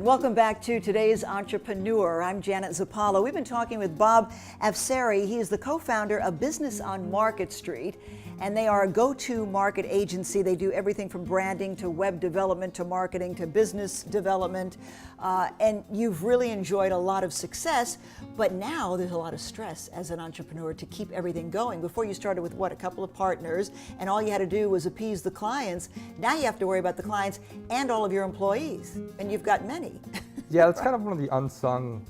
Welcome back to Today's Entrepreneur. I'm Janet Zappala. We've been talking with Bob Afsari. He is the co-founder of Business on Market Street, and they are a go-to market agency. They do everything from branding to web development to marketing to business development, and you've really enjoyed a lot of success, but now there's a lot of stress as an entrepreneur to keep everything going. Before you started with a couple of partners, and all you had to do was appease the clients. Now you have to worry about the clients and all of your employees, and you've got many. Yeah, that's kind of one of the unsung,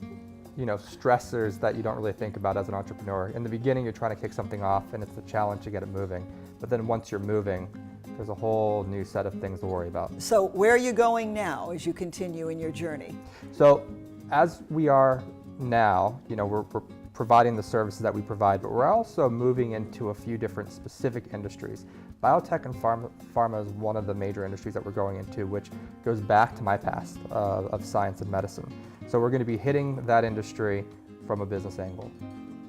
stressors that you don't really think about as an entrepreneur. In the beginning, you're trying to kick something off, and it's a challenge to get it moving. But then once you're moving, there's a whole new set of things to worry about. So where are you going now as you continue in your journey? So as we are now, we're providing the services that we provide, but we're also moving into a few different specific industries. Biotech and pharma is one of the major industries that we're going into, which goes back to my past of science and medicine. So we're going to be hitting that industry from a business angle.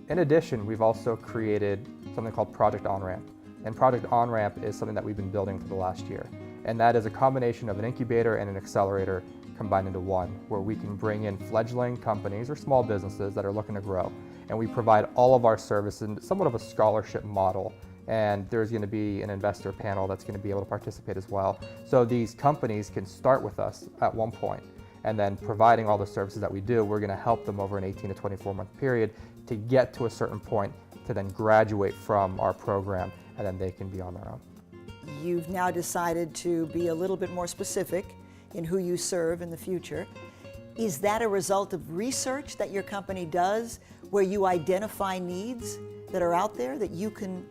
In addition, we've also created something called Project On-Ramp. And Project On-Ramp is something that we've been building for the last year. And that is a combination of an incubator and an accelerator combined into one, where we can bring in fledgling companies or small businesses that are looking to grow. And we provide all of our services in somewhat of a scholarship model. And there's going to be an investor panel that's going to be able to participate as well. So these companies can start with us at one point, and then providing all the services that we do, we're going to help them over an 18 to 24 month period to get to a certain point to then graduate from our program, and then they can be on their own. You've now decided to be a little bit more specific in who you serve in the future. Is that a result of research that your company does, where you identify needs that are out there that you can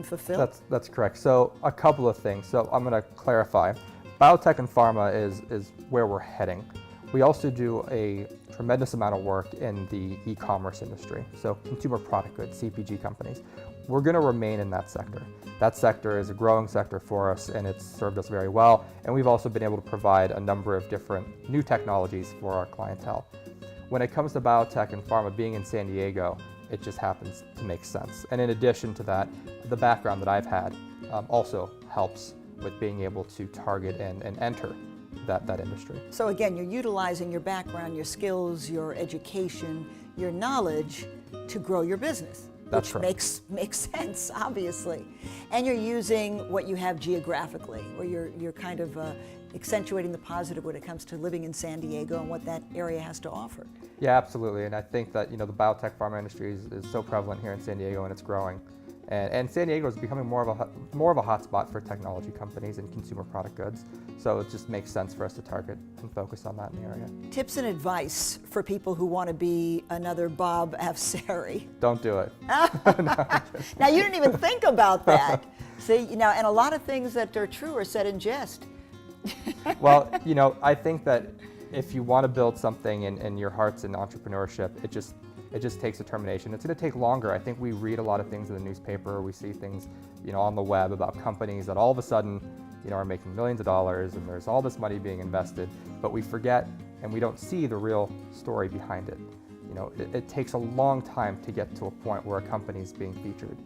fulfill? That's correct. So a couple of things. So I'm going to clarify. Biotech and pharma is where we're heading. We also do a tremendous amount of work in the e-commerce industry, so consumer product goods, CPG companies. We're going to remain in that sector. That sector is a growing sector for us, and it's served us very well. And we've also been able to provide a number of different new technologies for our clientele. When it comes to biotech and pharma, being in San Diego, it just happens to make sense. And in addition to that, the background that I've had also helps with being able to target and enter that industry. So again, you're utilizing your background, your skills, your education, your knowledge to grow your business. That's which right. makes sense, obviously. And you're using what you have geographically, or you're kind of accentuating the positive when it comes to living in San Diego and what that area has to offer. Yeah, absolutely. And I think that the biotech pharma industry is so prevalent here in San Diego, and it's growing. And San Diego is becoming more of a hotspot for technology companies and consumer product goods. So it just makes sense for us to target and focus on that in the area. Tips and advice for people who want to be another Bob Afsari. Don't do it. Now you didn't even think about that. See, and a lot of things that are true are said in jest. Well, I think that if you want to build something and your heart's in entrepreneurship, it just takes determination. It's going to take longer. I think we read a lot of things in the newspaper, we see things, on the web about companies that all of a sudden, are making millions of dollars and there's all this money being invested, but we forget and we don't see the real story behind it. It takes a long time to get to a point where a company is being featured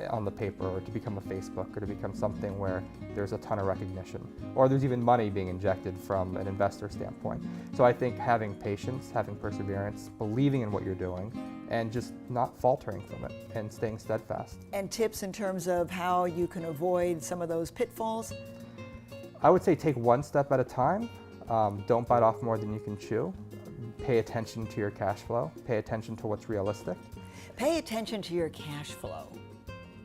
on the paper, or to become a Facebook, or to become something where there's a ton of recognition, or there's even money being injected from an investor standpoint. So I think having patience, having perseverance, believing in what you're doing, and just not faltering from it and staying steadfast. And tips in terms of how you can avoid some of those pitfalls? I would say take one step at a time. Don't bite off more than you can chew. Pay attention to your cash flow. Pay attention to what's realistic. Pay attention to your cash flow.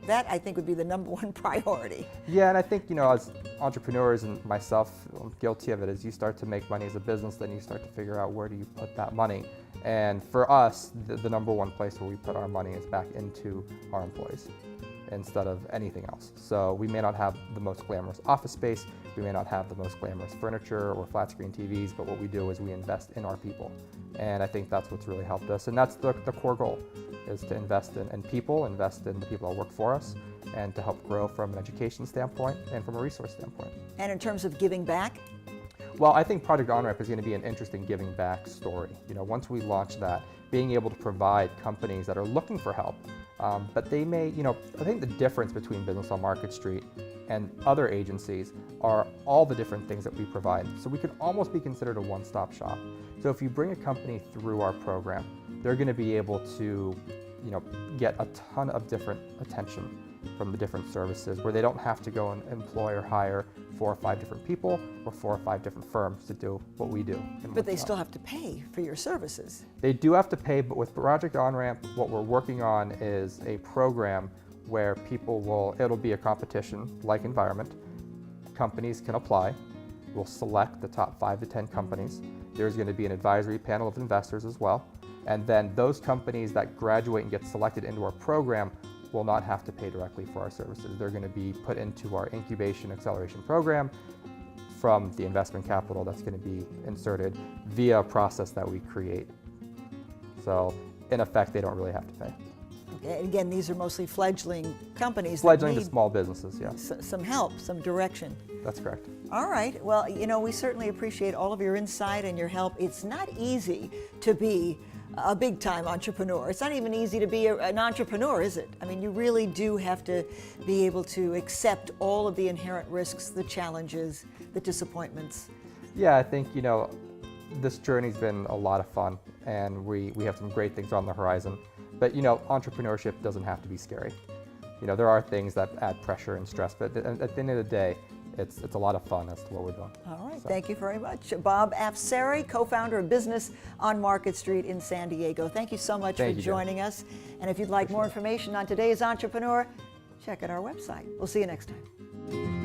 That, I think, would be the number one priority. Yeah, and I think, as entrepreneurs, and myself, I'm guilty of it, as you start to make money as a business, then you start to figure out where do you put that money. And for us, the number one place where we put our money is back into our employees instead of anything else. So we may not have the most glamorous office space, we may not have the most glamorous furniture or flat screen TVs, but what we do is we invest in our people. And I think that's what's really helped us. And that's the core goal, is to invest in people, invest in the people that work for us, and to help grow from an education standpoint and from a resource standpoint. And in terms of giving back? Well, I think Project On-Ramp is going to be an interesting giving back story. Once we launch that, being able to provide companies that are looking for help, but they may, I think the difference between Business on Market Street and other agencies are all the different things that we provide. So we could almost be considered a one-stop shop. So if you bring a company through our program, they're going to be able to, get a ton of different attention from the different services, where they don't have to go and employ or hire 4 or 5 different people or 4 or 5 different firms to do what we do. But they still have to pay for your services. They do have to pay, but with Project On-Ramp, what we're working on is a program where it'll be a competition-like environment. Companies can apply. We'll select the top 5 to 10 companies. There's going to be an advisory panel of investors as well. And then those companies that graduate and get selected into our program will not have to pay directly for our services. They're going to be put into our incubation acceleration program from the investment capital that's going to be inserted via a process that we create. So in effect, they don't really have to pay. Okay, and again, these are mostly fledgling companies. Fledgling that to need small businesses, yes. some help, some direction. That's correct. All right. Well, we certainly appreciate all of your insight and your help. It's not easy to be a big-time entrepreneur. It's not even easy to be an entrepreneur, is it? I mean, you really do have to be able to accept all of the inherent risks, the challenges, the disappointments. Yeah, I think, this journey's been a lot of fun, and we have some great things on the horizon. But, entrepreneurship doesn't have to be scary. There are things that add pressure and stress, but at the end of the day, it's a lot of fun as to what we're doing. All right, thank you very much. Bob Afsari, co-founder of Business on Market Street in San Diego. Thank you so much for joining us. And if you'd like more information on Today's Entrepreneur, check out our website. We'll see you next time.